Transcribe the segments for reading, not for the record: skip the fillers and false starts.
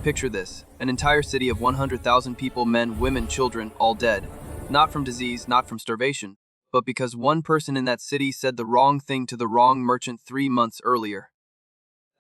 Picture this, an entire city of 100,000 people, men, women, children, all dead. Not from disease, not from starvation, but because one person in that city said the wrong thing to the wrong merchant 3 months earlier.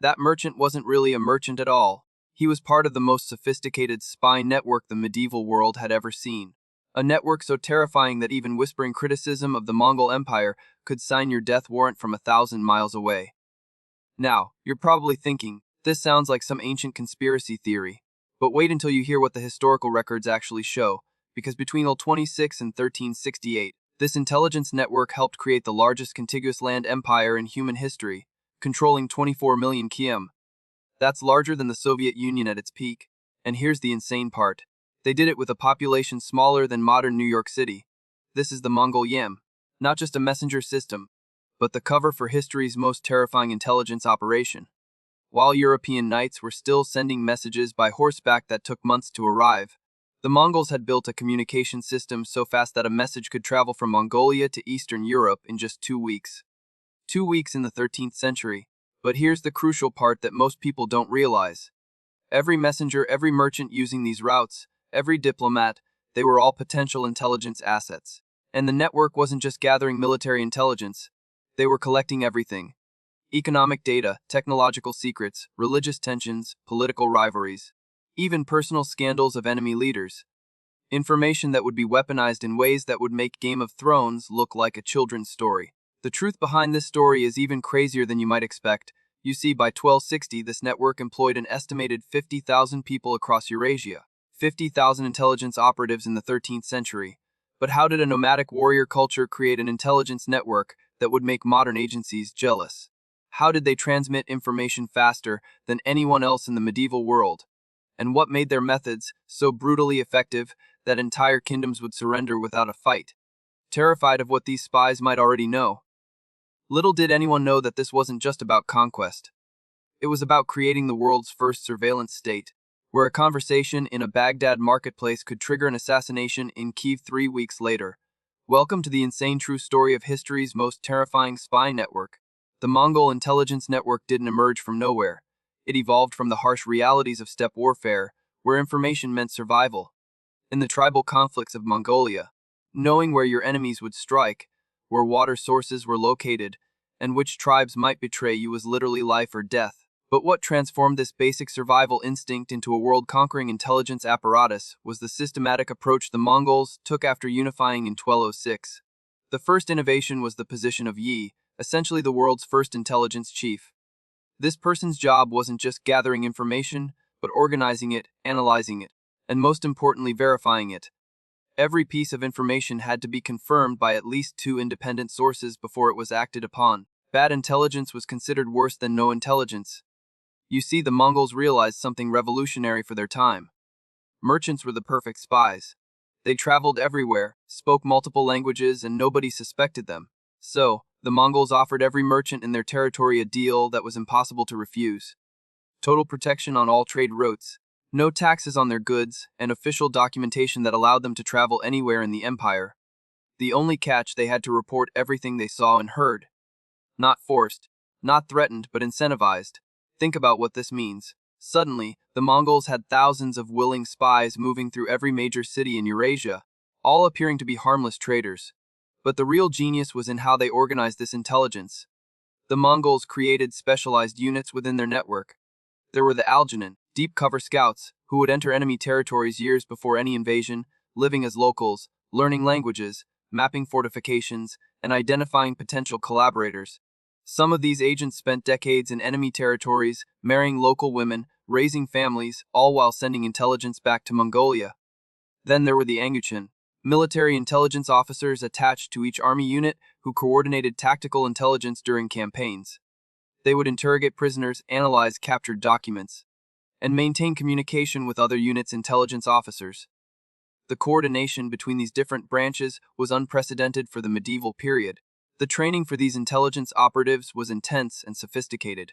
That merchant wasn't really a merchant at all. He was part of the most sophisticated spy network the medieval world had ever seen. A network so terrifying that even whispering criticism of the Mongol Empire could sign your death warrant from 1,000 miles away. Now, you're probably thinking, this sounds like some ancient conspiracy theory. But wait until you hear what the historical records actually show, because between 1226 and 1368, this intelligence network helped create the largest contiguous land empire in human history, controlling 24 million km. That's larger than the Soviet Union at its peak. And here's the insane part. They did it with a population smaller than modern New York City. This is the Mongol Yam, not just a messenger system, but the cover for history's most terrifying intelligence operation. While European knights were still sending messages by horseback that took months to arrive, the Mongols had built a communication system so fast that a message could travel from Mongolia to Eastern Europe in just 2 weeks. 2 weeks in the 13th century. But here's the crucial part that most people don't realize. Every messenger, every merchant using these routes, every diplomat, they were all potential intelligence assets. And the network wasn't just gathering military intelligence. They were collecting everything. Economic data, technological secrets, religious tensions, political rivalries, even personal scandals of enemy leaders. Information that would be weaponized in ways that would make Game of Thrones look like a children's story. The truth behind this story is even crazier than you might expect. You see, by 1260, this network employed an estimated 50,000 people across Eurasia. 50,000 intelligence operatives in the 13th century. But how did a nomadic warrior culture create an intelligence network that would make modern agencies jealous? How did they transmit information faster than anyone else in the medieval world? And what made their methods so brutally effective that entire kingdoms would surrender without a fight? Terrified of what these spies might already know. Little did anyone know that this wasn't just about conquest. It was about creating the world's first surveillance state, where a conversation in a Baghdad marketplace could trigger an assassination in Kiev 3 weeks later. Welcome to the insane true story of history's most terrifying spy network. The Mongol intelligence network didn't emerge from nowhere. It evolved from the harsh realities of steppe warfare, where information meant survival. In the tribal conflicts of Mongolia, knowing where your enemies would strike, where water sources were located, and which tribes might betray you was literally life or death. But what transformed this basic survival instinct into a world-conquering intelligence apparatus was the systematic approach the Mongols took after unifying in 1206. The first innovation was the position of Yi, essentially the world's first intelligence chief. This person's job wasn't just gathering information, but organizing it, analyzing it, and most importantly verifying it. Every piece of information had to be confirmed by at least 2 independent sources before it was acted upon. Bad intelligence was considered worse than no intelligence. You see, the Mongols realized something revolutionary for their time. Merchants were the perfect spies. They traveled everywhere, spoke multiple languages, and nobody suspected them. So, the Mongols offered every merchant in their territory a deal that was impossible to refuse. Total protection on all trade routes. No taxes on their goods, and official documentation that allowed them to travel anywhere in the empire. The only catch, they had to report everything they saw and heard. Not forced, not threatened, but incentivized. Think about what this means. Suddenly, the Mongols had thousands of willing spies moving through every major city in Eurasia, all appearing to be harmless traders. But the real genius was in how they organized this intelligence. The Mongols created specialized units within their network. There were the Algernon, deep cover scouts, who would enter enemy territories years before any invasion, living as locals, learning languages, mapping fortifications, and identifying potential collaborators. Some of these agents spent decades in enemy territories, marrying local women, raising families, all while sending intelligence back to Mongolia. Then there were the Anguchen, military intelligence officers attached to each army unit who coordinated tactical intelligence during campaigns. They would interrogate prisoners, analyze captured documents, and maintain communication with other units' intelligence officers. The coordination between these different branches was unprecedented for the medieval period. The training for these intelligence operatives was intense and sophisticated.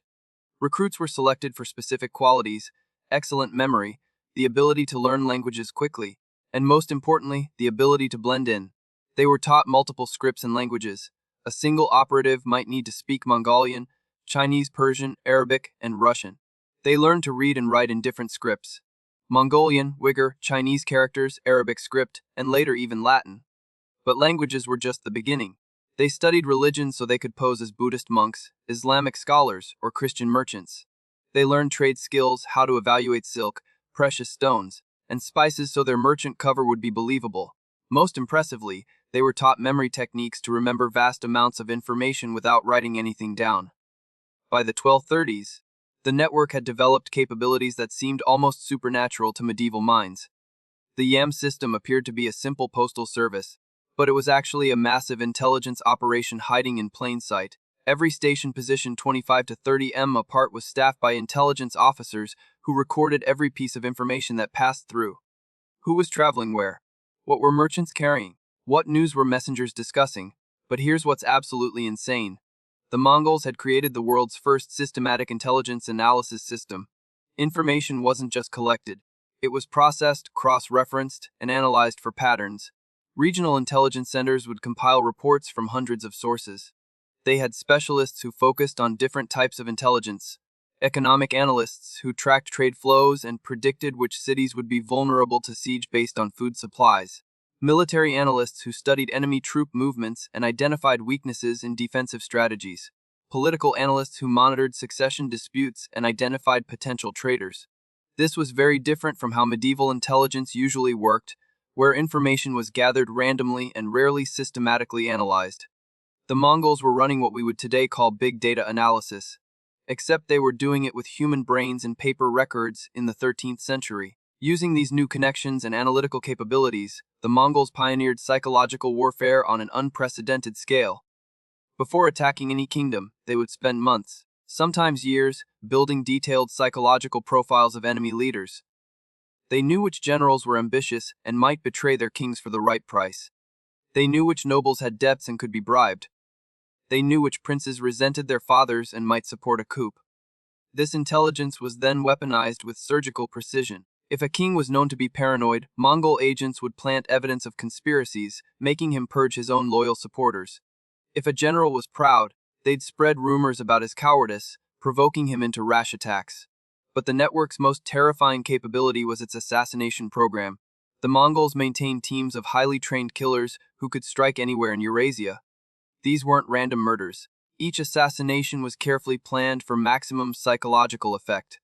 Recruits were selected for specific qualities: excellent memory, the ability to learn languages quickly, and most importantly, the ability to blend in. They were taught multiple scripts and languages. A single operative might need to speak Mongolian, Chinese, Persian, Arabic, and Russian. They learned to read and write in different scripts: Mongolian, Uyghur, Chinese characters, Arabic script, and later even Latin. But languages were just the beginning. They studied religion so they could pose as Buddhist monks, Islamic scholars, or Christian merchants. They learned trade skills, how to evaluate silk, precious stones, and spices so their merchant cover would be believable. Most impressively, they were taught memory techniques to remember vast amounts of information without writing anything down. By the 1230s, the network had developed capabilities that seemed almost supernatural to medieval minds. The YAM system appeared to be a simple postal service, but it was actually a massive intelligence operation hiding in plain sight. Every station positioned 25 to 30 m apart was staffed by intelligence officers who recorded every piece of information that passed through. Who was traveling where? What were merchants carrying? What news were messengers discussing? But here's what's absolutely insane. The Mongols had created the world's first systematic intelligence analysis system. Information wasn't just collected. It was processed, cross-referenced, and analyzed for patterns. Regional intelligence centers would compile reports from hundreds of sources. They had specialists who focused on different types of intelligence, economic analysts who tracked trade flows and predicted which cities would be vulnerable to siege based on food supplies, military analysts who studied enemy troop movements and identified weaknesses in defensive strategies, political analysts who monitored succession disputes and identified potential traitors. This was very different from how medieval intelligence usually worked, where information was gathered randomly and rarely systematically analyzed. The Mongols were running what we would today call big data analysis, except they were doing it with human brains and paper records in the 13th century. Using these new connections and analytical capabilities, the Mongols pioneered psychological warfare on an unprecedented scale. Before attacking any kingdom, they would spend months, sometimes years, building detailed psychological profiles of enemy leaders. They knew which generals were ambitious and might betray their kings for the right price. They knew which nobles had debts and could be bribed. They knew which princes resented their fathers and might support a coup. This intelligence was then weaponized with surgical precision. If a king was known to be paranoid, Mongol agents would plant evidence of conspiracies, making him purge his own loyal supporters. If a general was proud, they'd spread rumors about his cowardice, provoking him into rash attacks. But the network's most terrifying capability was its assassination program. The Mongols maintained teams of highly trained killers who could strike anywhere in Eurasia. These weren't random murders. Each assassination was carefully planned for maximum psychological effect.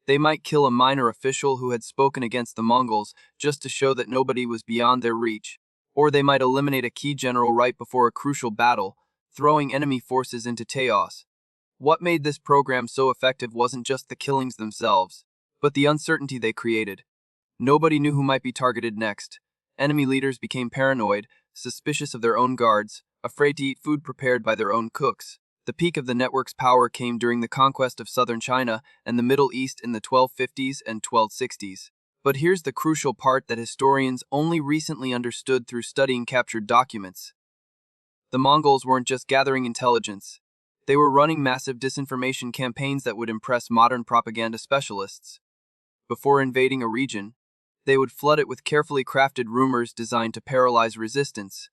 They might kill a minor official who had spoken against the Mongols just to show that nobody was beyond their reach, or they might eliminate a key general right before a crucial battle, throwing enemy forces into chaos. What made this program so effective wasn't just the killings themselves, but the uncertainty they created. Nobody knew who might be targeted next. Enemy leaders became paranoid, suspicious of their own guards, afraid to eat food prepared by their own cooks. The peak of the network's power came during the conquest of southern China and the Middle East in the 1250s and 1260s. But here's the crucial part that historians only recently understood through studying captured documents. The Mongols weren't just gathering intelligence. They were running massive disinformation campaigns that would impress modern propaganda specialists. Before invading a region, they would flood it with carefully crafted rumors designed to paralyze resistance.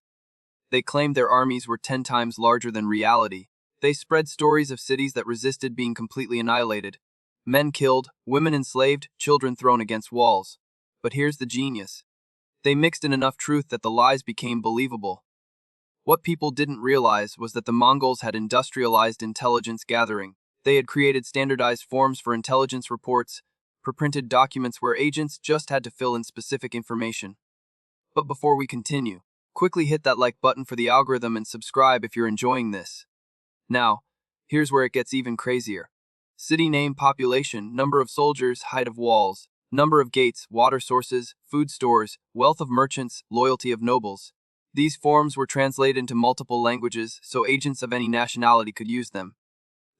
They claimed their armies were 10 times larger than reality. They spread stories of cities that resisted being completely annihilated. Men killed, women enslaved, children thrown against walls. But here's the genius. They mixed in enough truth that the lies became believable. What people didn't realize was that the Mongols had industrialized intelligence gathering. They had created standardized forms for intelligence reports, pre-printed documents where agents just had to fill in specific information. But before we continue, quickly hit that like button for the algorithm and subscribe if you're enjoying this. Now, here's where it gets even crazier. City name, population, number of soldiers, height of walls, number of gates, water sources, food stores, wealth of merchants, loyalty of nobles. These forms were translated into multiple languages so agents of any nationality could use them.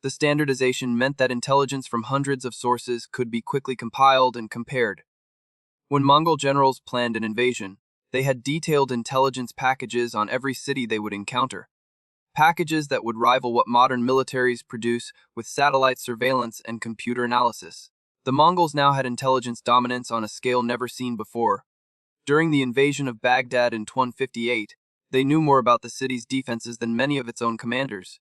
The standardization meant that intelligence from hundreds of sources could be quickly compiled and compared. When Mongol generals planned an invasion, they had detailed intelligence packages on every city they would encounter. Packages that would rival what modern militaries produce with satellite surveillance and computer analysis. The Mongols now had intelligence dominance on a scale never seen before. During the invasion of Baghdad in 1258, they knew more about the city's defenses than many of its own commanders.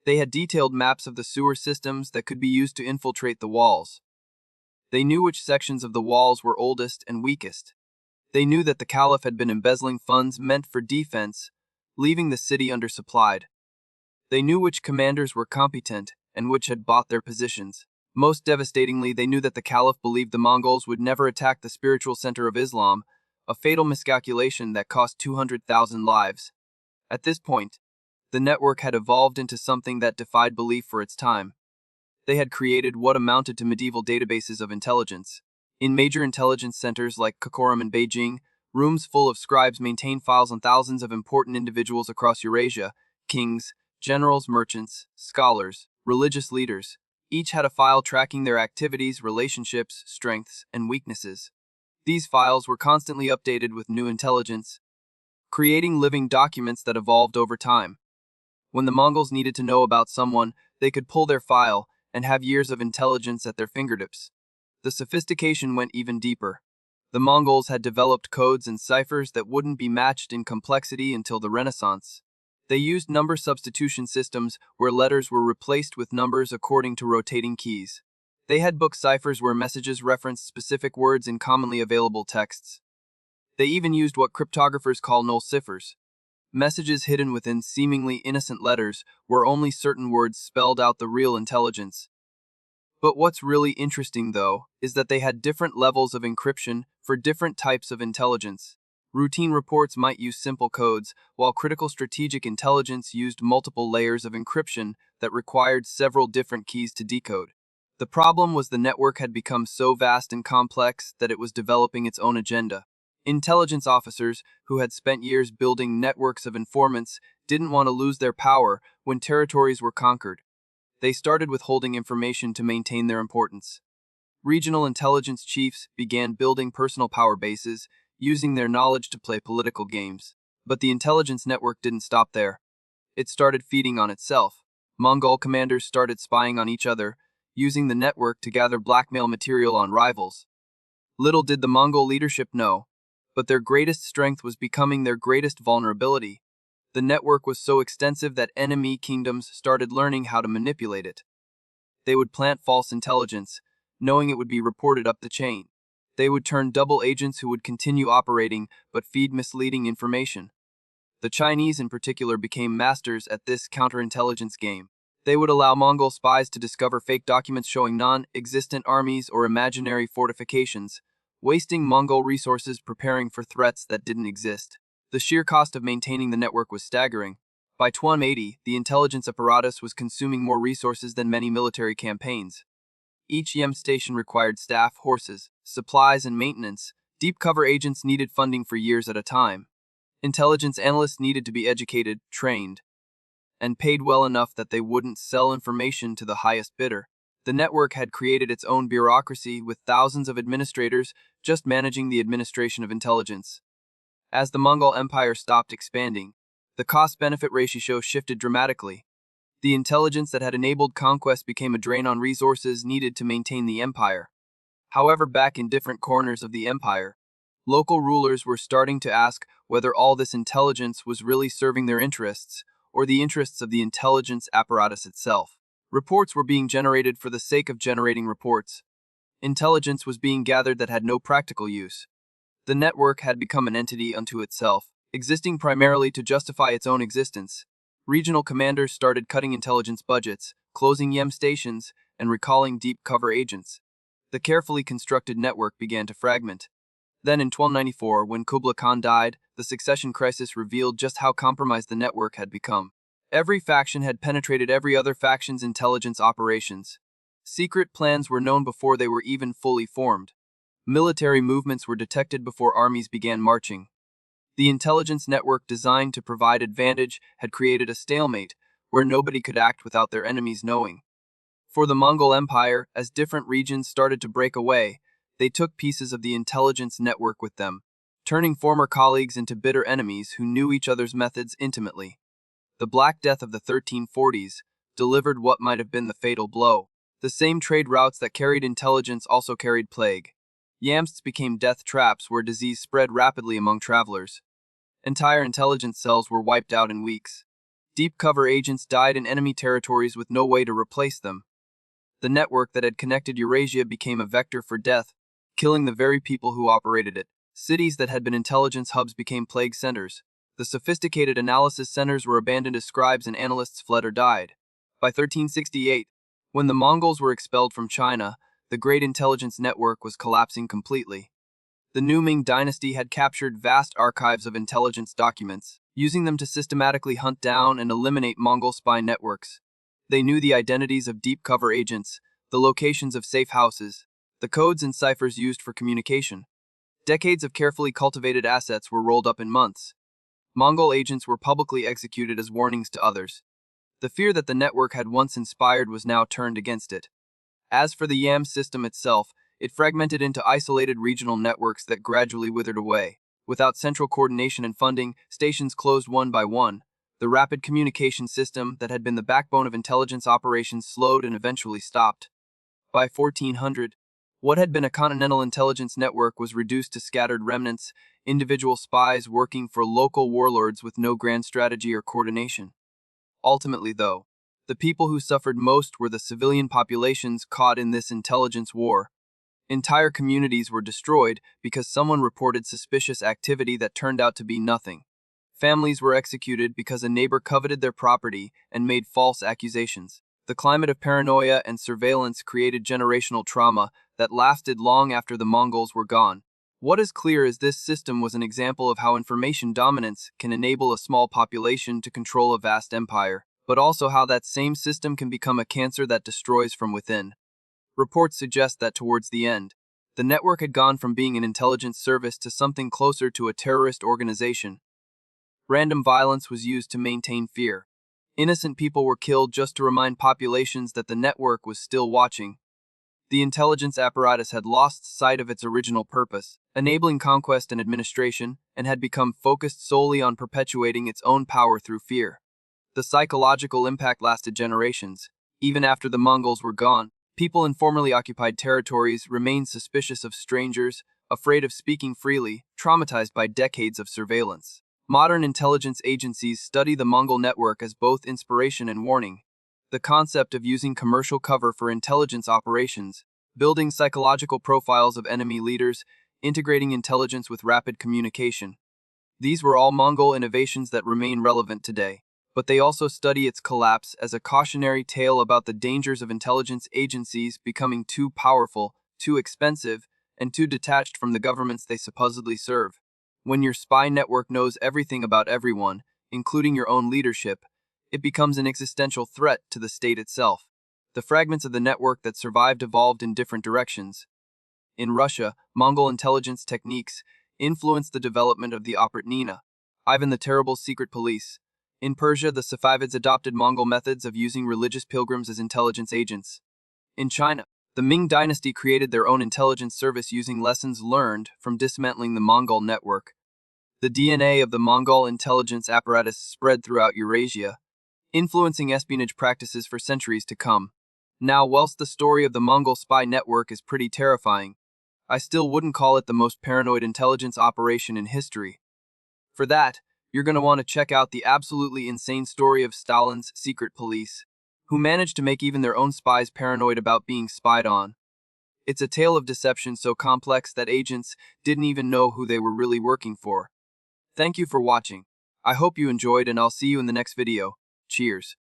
They had detailed maps of the sewer systems that could be used to infiltrate the walls. They knew which sections of the walls were oldest and weakest. They knew that the Caliph had been embezzling funds meant for defense, leaving the city undersupplied. They knew which commanders were competent and which had bought their positions. Most devastatingly, they knew that the Caliph believed the Mongols would never attack the spiritual center of Islam, a fatal miscalculation that cost 200,000 lives. At this point, the network had evolved into something that defied belief for its time. They had created what amounted to medieval databases of intelligence. In major intelligence centers like Karakoram and Beijing, rooms full of scribes maintained files on thousands of important individuals across Eurasia: kings, generals, merchants, scholars, religious leaders. Each had a file tracking their activities, relationships, strengths, and weaknesses. These files were constantly updated with new intelligence, creating living documents that evolved over time. When the Mongols needed to know about someone, they could pull their file and have years of intelligence at their fingertips. The sophistication went even deeper. The Mongols had developed codes and ciphers that wouldn't be matched in complexity until the Renaissance. They used number substitution systems where letters were replaced with numbers according to rotating keys. They had book ciphers where messages referenced specific words in commonly available texts. They even used what cryptographers call null ciphers, messages hidden within seemingly innocent letters where only certain words spelled out the real intelligence. But what's really interesting, though, is that they had different levels of encryption for different types of intelligence. Routine reports might use simple codes, while critical strategic intelligence used multiple layers of encryption that required several different keys to decode. The problem was the network had become so vast and complex that it was developing its own agenda. Intelligence officers, who had spent years building networks of informants, didn't want to lose their power when territories were conquered. They started withholding information to maintain their importance. Regional intelligence chiefs began building personal power bases, using their knowledge to play political games. But the intelligence network didn't stop there. It started feeding on itself. Mongol commanders started spying on each other, using the network to gather blackmail material on rivals. Little did the Mongol leadership know, but their greatest strength was becoming their greatest vulnerability. The network was so extensive that enemy kingdoms started learning how to manipulate it. They would plant false intelligence, knowing it would be reported up the chain. They would turn double agents who would continue operating but feed misleading information. The Chinese in particular became masters at this counterintelligence game. They would allow Mongol spies to discover fake documents showing non-existent armies or imaginary fortifications, wasting Mongol resources preparing for threats that didn't exist. The sheer cost of maintaining the network was staggering. By 1280, the intelligence apparatus was consuming more resources than many military campaigns. Each YEM station required staff, horses, supplies, and maintenance. Deep cover agents needed funding for years at a time. Intelligence analysts needed to be educated, trained, and paid well enough that they wouldn't sell information to the highest bidder. The network had created its own bureaucracy with thousands of administrators just managing the administration of intelligence. As the Mongol Empire stopped expanding, the cost-benefit ratio shifted dramatically. The intelligence that had enabled conquest became a drain on resources needed to maintain the empire. However, back in different corners of the empire, local rulers were starting to ask whether all this intelligence was really serving their interests, or the interests of the intelligence apparatus itself. Reports were being generated for the sake of generating reports. Intelligence was being gathered that had no practical use. The network had become an entity unto itself, existing primarily to justify its own existence. Regional commanders started cutting intelligence budgets, closing YEM stations, and recalling deep cover agents. The carefully constructed network began to fragment. Then in 1294, when Kublai Khan died, the succession crisis revealed just how compromised the network had become. Every faction had penetrated every other faction's intelligence operations. Secret plans were known before they were even fully formed. Military movements were detected before armies began marching. The intelligence network designed to provide advantage had created a stalemate where nobody could act without their enemies knowing. For the Mongol Empire, as different regions started to break away, they took pieces of the intelligence network with them, turning former colleagues into bitter enemies who knew each other's methods intimately. The Black Death of the 1340s delivered what might have been the fatal blow. The same trade routes that carried intelligence also carried plague. Yamsts became death traps where disease spread rapidly among travelers. Entire intelligence cells were wiped out in weeks. Deep cover agents died in enemy territories with no way to replace them. The network that had connected Eurasia became a vector for death, killing the very people who operated it. Cities that had been intelligence hubs became plague centers. The sophisticated analysis centers were abandoned as scribes and analysts fled or died. By 1368, when the Mongols were expelled from China, the great intelligence network was collapsing completely. The new Ming dynasty had captured vast archives of intelligence documents, using them to systematically hunt down and eliminate Mongol spy networks. They knew the identities of deep cover agents, the locations of safe houses, the codes and ciphers used for communication. Decades of carefully cultivated assets were rolled up in months. Mongol agents were publicly executed as warnings to others. The fear that the network had once inspired was now turned against it. As for the YAM system itself, it fragmented into isolated regional networks that gradually withered away. Without central coordination and funding, stations closed one by one. The rapid communication system that had been the backbone of intelligence operations slowed and eventually stopped. By 1400, what had been a continental intelligence network was reduced to scattered remnants, individual spies working for local warlords with no grand strategy or coordination. Ultimately, though, the people who suffered most were the civilian populations caught in this intelligence war. Entire communities were destroyed because someone reported suspicious activity that turned out to be nothing. Families were executed because a neighbor coveted their property and made false accusations. The climate of paranoia and surveillance created generational trauma that lasted long after the Mongols were gone. What is clear is this system was an example of how information dominance can enable a small population to control a vast empire, but also how that same system can become a cancer that destroys from within. Reports suggest that towards the end, the network had gone from being an intelligence service to something closer to a terrorist organization. Random violence was used to maintain fear. Innocent people were killed just to remind populations that the network was still watching. The intelligence apparatus had lost sight of its original purpose, enabling conquest and administration, and had become focused solely on perpetuating its own power through fear. The psychological impact lasted generations. Even after the Mongols were gone, people in formerly occupied territories remained suspicious of strangers, afraid of speaking freely, traumatized by decades of surveillance. Modern intelligence agencies study the Mongol network as both inspiration and warning. The concept of using commercial cover for intelligence operations, building psychological profiles of enemy leaders, integrating intelligence with rapid communication. These were all Mongol innovations that remain relevant today. But they also study its collapse as a cautionary tale about the dangers of intelligence agencies becoming too powerful, too expensive, and too detached from the governments they supposedly serve. When your spy network knows everything about everyone, including your own leadership, it becomes an existential threat to the state itself. The fragments of the network that survived evolved in different directions. In Russia, Mongol intelligence techniques influenced the development of the Operatsnina, Ivan the Terrible's secret police. In Persia, the Safavids adopted Mongol methods of using religious pilgrims as intelligence agents. In China, the Ming dynasty created their own intelligence service using lessons learned from dismantling the Mongol network. The DNA of the Mongol intelligence apparatus spread throughout Eurasia, influencing espionage practices for centuries to come. Now, whilst the story of the Mongol spy network is pretty terrifying, I still wouldn't call it the most paranoid intelligence operation in history. For that, you're going to want to check out the absolutely insane story of Stalin's secret police, who managed to make even their own spies paranoid about being spied on. It's a tale of deception so complex that agents didn't even know who they were really working for. Thank you for watching. I hope you enjoyed, and I'll see you in the next video. Cheers.